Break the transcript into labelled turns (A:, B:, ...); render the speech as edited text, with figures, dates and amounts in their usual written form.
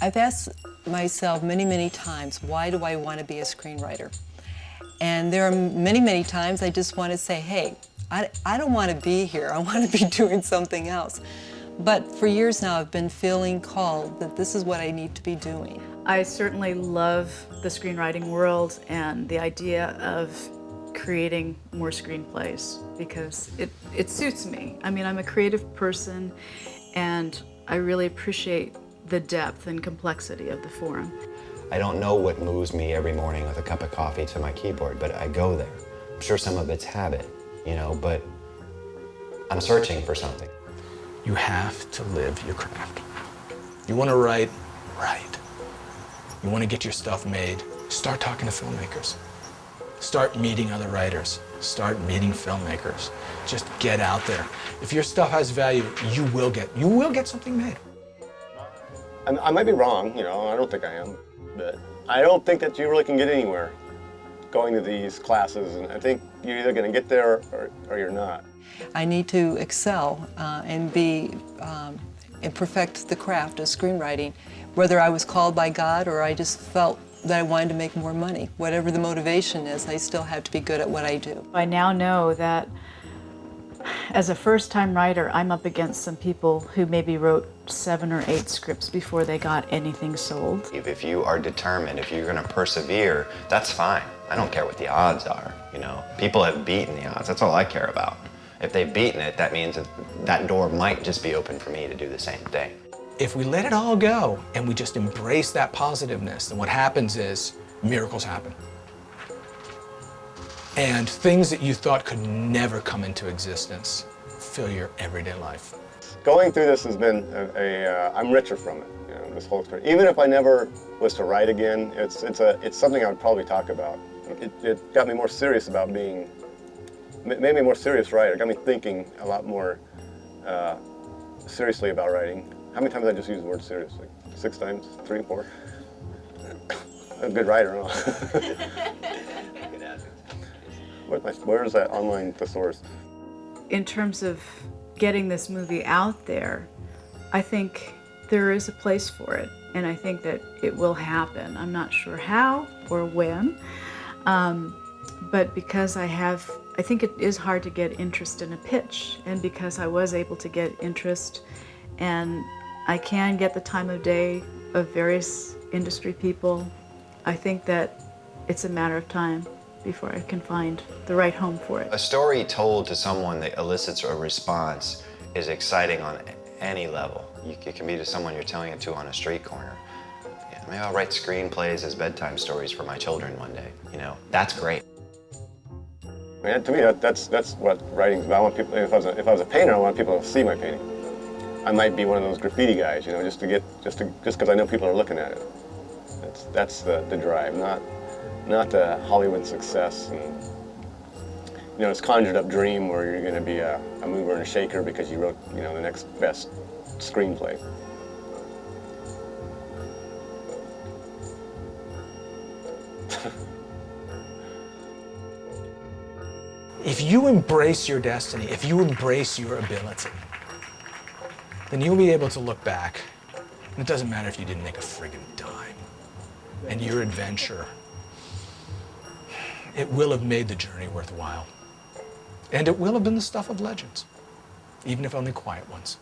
A: I've asked myself many, many times, why do I want to be a screenwriter? And there are many, many times I just want to say, hey, I don't want to be here. I want to be doing something else. But for years now, I've been feeling called that this is what I need to be doing.
B: I certainly love the screenwriting world and the idea of creating more screenplays because it suits me. I mean, I'm a creative person and I really appreciate the depth and complexity of the form.
C: I don't know what moves me every morning with a cup of coffee to my keyboard, but I go there. I'm sure some of it's habit, you know, but I'm searching for something.
D: You have to live your craft. You want to write, write. You want to get your stuff made, start talking to filmmakers. Start meeting other writers. Start meeting filmmakers. Just get out there. If your stuff has value, you will get something made.
E: I might be wrong, you know, I don't think I am, but I don't think that you really can get anywhere going to these classes, and I think you're either going to get there or you're not.
A: I need to excel and perfect the craft of screenwriting, whether I was called by God or I just felt that I wanted to make more money. Whatever the motivation is, I still have to be good at what I do.
B: I now know that as a first-time writer, I'm up against some people who maybe wrote 7 or 8 scripts before they got anything sold.
C: If you are determined, if you're going to persevere, that's fine. I don't care what the odds are, you know. People have beaten the odds. That's all I care about. If they've beaten it, that means that door might just be open for me to do the same thing.
D: If we let it all go and we just embrace that positiveness, then what happens is miracles happen. And things that you thought could never come into existence fill your everyday life.
E: Going through this has been I'm richer from it, you know, this whole experience. Even if I never was to write again, it's something I would probably talk about. It got me more serious about being, made me a more serious writer. It got me thinking a lot more seriously about writing. How many times did I just use the word seriously? 6 times? 3, 4? I'm a good writer, huh? Where's that online thesaurus?
B: In terms of getting this movie out there, I think there is a place for it, and I think that it will happen. I'm not sure how or when, but because I think it is hard to get interest in a pitch, and because I was able to get interest and I can get the time of day of various industry people, I think that it's a matter of time before I can find the right home for it.
C: A story told to someone that elicits a response is exciting on any level. It can be to someone you're telling it to on a street corner. Yeah, maybe I'll write screenplays as bedtime stories for my children one day. You know, that's great.
E: I mean, to me, that's what writing's about. I want people, if I was a painter, I want people to see my painting. I might be one of those graffiti guys, you know, just because I know people are looking at it. That's the drive, not the Hollywood success and, you know, this conjured up dream where you're going to be a mover and a shaker because you wrote, you know, the next best screenplay.
D: If you embrace your destiny, if you embrace your ability, then you'll be able to look back, and it doesn't matter if you didn't make a friggin' dime, and your adventure, it will have made the journey worthwhile. And it will have been the stuff of legends, even if only quiet ones.